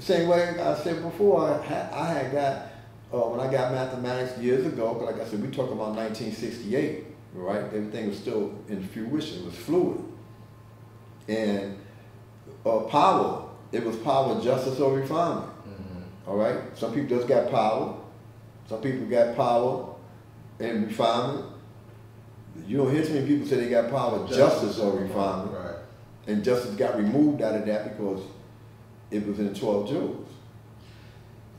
Same way I said before, I had got, when I got mathematics years ago, but like I said, we talking about 1968, right? Everything was still in fruition, it was fluid. And power, it was power, justice, or refinement. All right? Some people just got power. Some people got power and refinement. You don't hear too many people say they got power, justice, or refinement. Right. And justice got removed out of that because it was in the 12 jewels.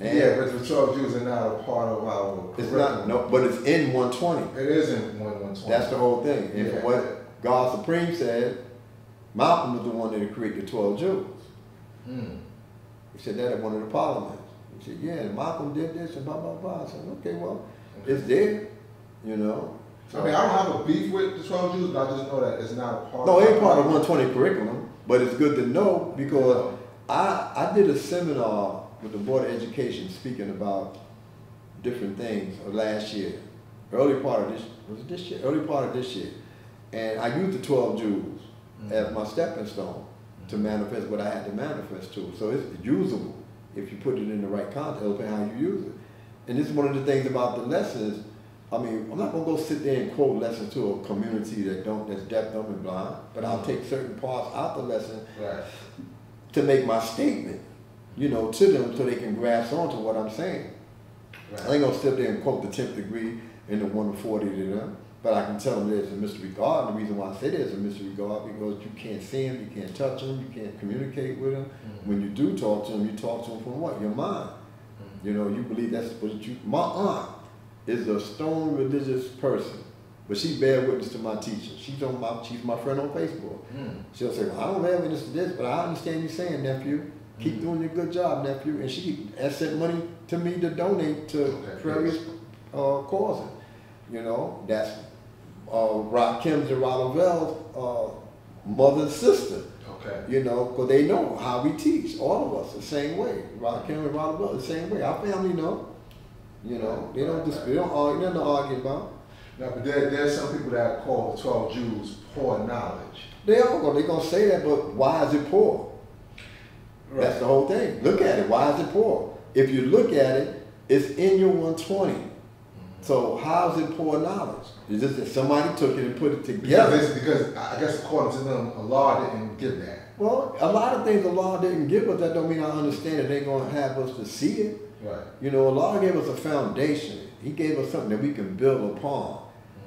And yeah, but the 12 jewels are not a part of our it's not, no, but it's in 120. It is in 120. That's the whole thing. And from what God Supreme said, Malcolm was the one that created the 12 jewels. He said that at one of the parliaments. He said, yeah, Malcolm did this and blah, blah, blah. I said, okay, well, it's there, you know. So, I mean, I don't have a beef with the 12 Jews, but I just know that it's not a part of it. No, it ain't part of 120 curriculum, but it's good to know because I did a seminar with the Board of Education speaking about different things last year. Early part of this, was it this year? Early part of this year. And I used the 12 jewels as my stepping stone to manifest what I had to manifest to. So it's usable if you put it in the right context, and how you use it. And this is one of the things about the lessons. I mean, I'm not gonna go sit there and quote lessons to a community that's deaf, dumb, and blind, but I'll take certain parts out the lesson to make my statement, you know, to them so they can grasp onto what I'm saying. I ain't gonna sit there and quote the 10th degree and the 1 to 40 to them, but I can tell them there's a mystery God. And the reason why I say there's a mystery God because you can't see him, you can't touch him, you can't communicate with him. When you do talk to him, you talk to him from what? Your mind. You know, you believe that's what you. My aunt is a stone religious person, but she bear witness to my teaching. She's my friend on Facebook. She'll say, well, I don't have witness to this, but I understand you saying, nephew. Keep doing your good job, nephew. And she has sent money to me to donate to various causes. You know, that's Kim's and Ravel's mother and sister. You know, because they know how we teach, all of us, the same way. Kim and Ravel, the same way. Our family know. You know, they don't dispute, they don't argue, nothing to argue about. No, but there's some people that call the 12 Jews poor knowledge. They're gonna say that, but why is it poor? That's the whole thing. Look at it. Why is it poor? If you look at it, it's in your 120. So how is it poor knowledge? It's just that somebody took it and put it together. Because I guess according to them, Allah didn't give that. Well, a lot of things Allah didn't give us. That don't mean I understand it. They ain't gonna have us to see it. Right. You know, Allah gave us a foundation. He gave us something that we can build upon.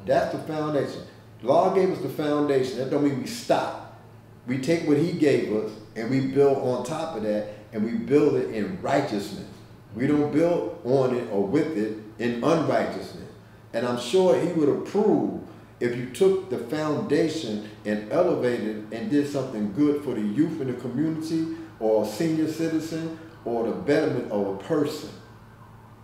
That's the foundation. Allah gave us the foundation. That don't mean we stop. We take what He gave us and we build on top of that, and we build it in righteousness. We don't build on it or with it in unrighteousness. And I'm sure He would approve if you took the foundation and elevated and did something good for the youth in the community or a senior citizen or the betterment of a person.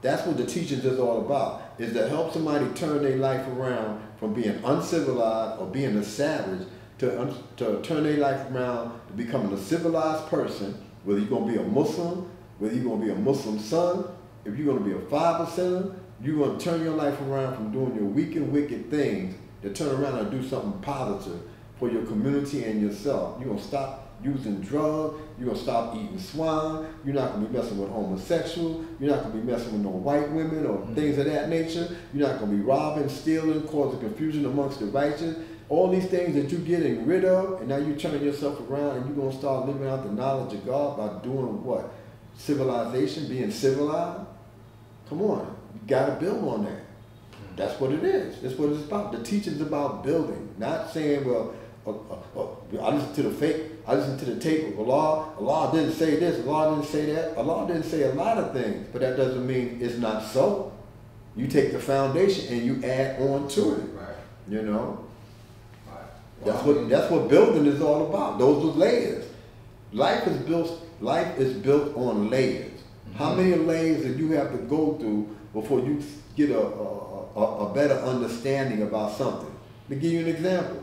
That's what the teachings is all about, is to help somebody turn their life around from being uncivilized or being a savage to turn their life around to becoming a civilized person, whether you're going to be a Muslim, whether you're going to be a Muslim son, if you're going to be a 5%er, you're going to turn your life around from doing your weak and wicked things to turn around and do something positive for your community and yourself. You're going to stop using drugs, you're going to stop eating swine, you're not going to be messing with homosexuals, you're not going to be messing with no white women or things of that nature, you're not going to be robbing, stealing, causing confusion amongst the righteous. All these things that you're getting rid of, and now you're turning yourself around and you're going to start living out the knowledge of God by doing what? Civilization, being civilized? Come on, you got to build on that. That's what it is. That's what it's about. The teaching's about building, not saying, well, I listen to the fake, I listen to the tape of Allah. Allah didn't say this, Allah didn't say that. Allah didn't say a lot of things, but that doesn't mean it's not so. You take the foundation and you add on to it. Right. You know? Right. Well, that's what building is all about. Those are layers. Life is built on layers. How many layers did you have to go through before you get a better understanding about something? To give you an example.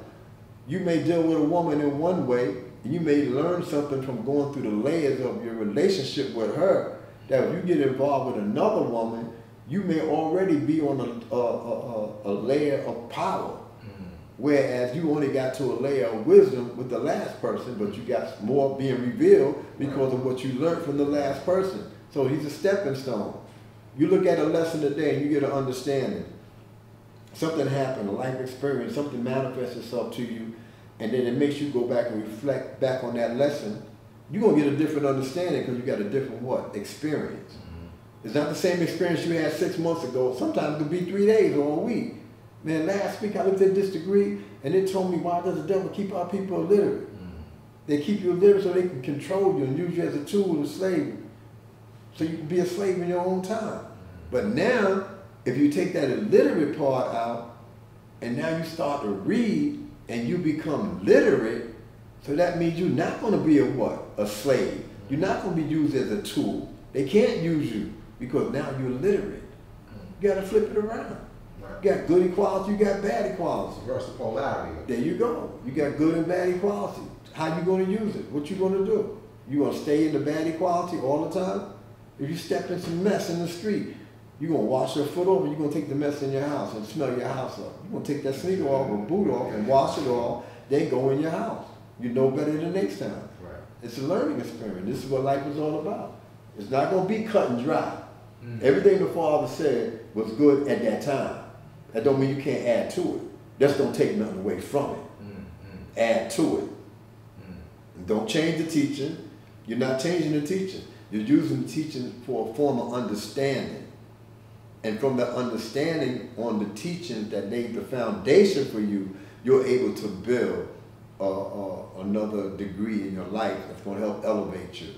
You may deal with a woman in one way, and you may learn something from going through the layers of your relationship with her, that if you get involved with another woman, you may already be on a layer of power. Whereas you only got to a layer of wisdom with the last person, but you got more being revealed because of what you learned from the last person. So he's a stepping stone. You look at a lesson today and you get an understanding. Something happened, a life experience, something manifests itself to you, and then it makes you go back and reflect back on that lesson. You're going to get a different understanding because you got a different what? Experience. It's not the same experience you had 6 months ago. Sometimes it could be 3 days or a week. Man, last week I looked at this degree and they told me, why does the devil keep our people illiterate? They keep you illiterate so they can control you and use you as a tool of slavery. So you can be a slave in your own time. But now, if you take that illiterate part out and now you start to read and you become literate, so that means you're not going to be a what? A slave. You're not going to be used as a tool. They can't use you because now you're literate. You got to flip it around. You got good equality, you got bad equality. Reverse the polarity. There you go. You got good and bad equality. How you going to use it? What you going to do? You going to stay in the bad equality all the time? If you step in some mess in the street, you going to wash your foot off and you're going to take the mess in your house and smell your house up. You're going to take that sneaker off or boot off and wash it off, then go in your house. You know better the next time. Right. It's a learning experience. This is what life is all about. It's not going to be cut and dry. Everything the Father said was good at that time. That don't mean you can't add to it. Just don't take nothing away from it. Add to it. And don't change the teaching. You're not changing the teaching. You're using the teaching for a form of understanding. And from the understanding on the teachings that laid the foundation for you, you're able to build another degree in your life that's going to help elevate you.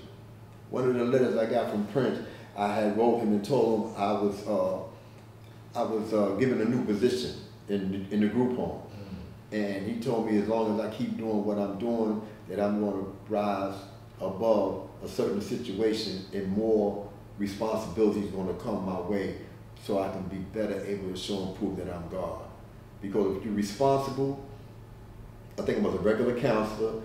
One of the letters I got from Prince, I had wrote him and told him I was given a new position in the group home. And he told me as long as I keep doing what I'm doing, that I'm going to rise above a certain situation and more responsibilities going to come my way so I can be better able to show and prove that I'm God. Because if you're responsible, I think I was a regular counselor,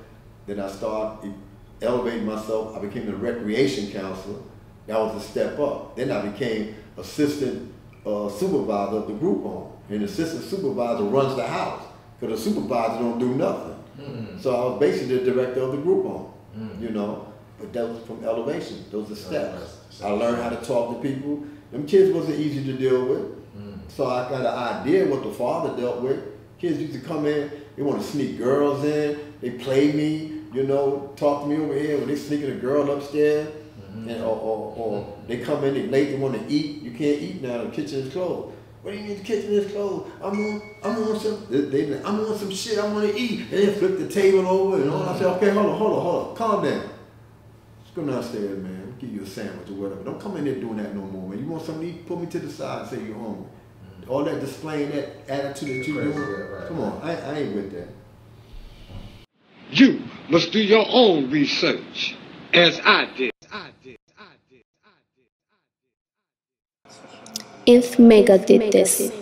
then I started elevating myself. I became a recreation counselor. That was a step up. Then I became assistant supervisor of the group home. And the assistant supervisor runs the house because the supervisor don't do nothing. So I was basically the director of the group home, you know. But that was from elevation. Those are steps. I learned how to talk to people. Them kids wasn't easy to deal with. So I got an idea what the Father dealt with. Kids used to come in, they want to sneak girls in, they play me, you know, talk to me over here when they sneaking a girl upstairs. And, or they come in, they late, they want to eat. You can't eat now, the kitchen is closed. What do you mean the kitchen is closed? I'm on some shit, I want to eat. And they flip the table over and all. I say, okay, hold on, calm down. Let's go downstairs, man. I'll give you a sandwich or whatever. Don't come in there doing that no more, man. You want something to eat, pull me to the side and say you're hungry. All that displaying that attitude that you're doing, come on, I ain't with that. You must do your own research, as I did. If Mecca did this.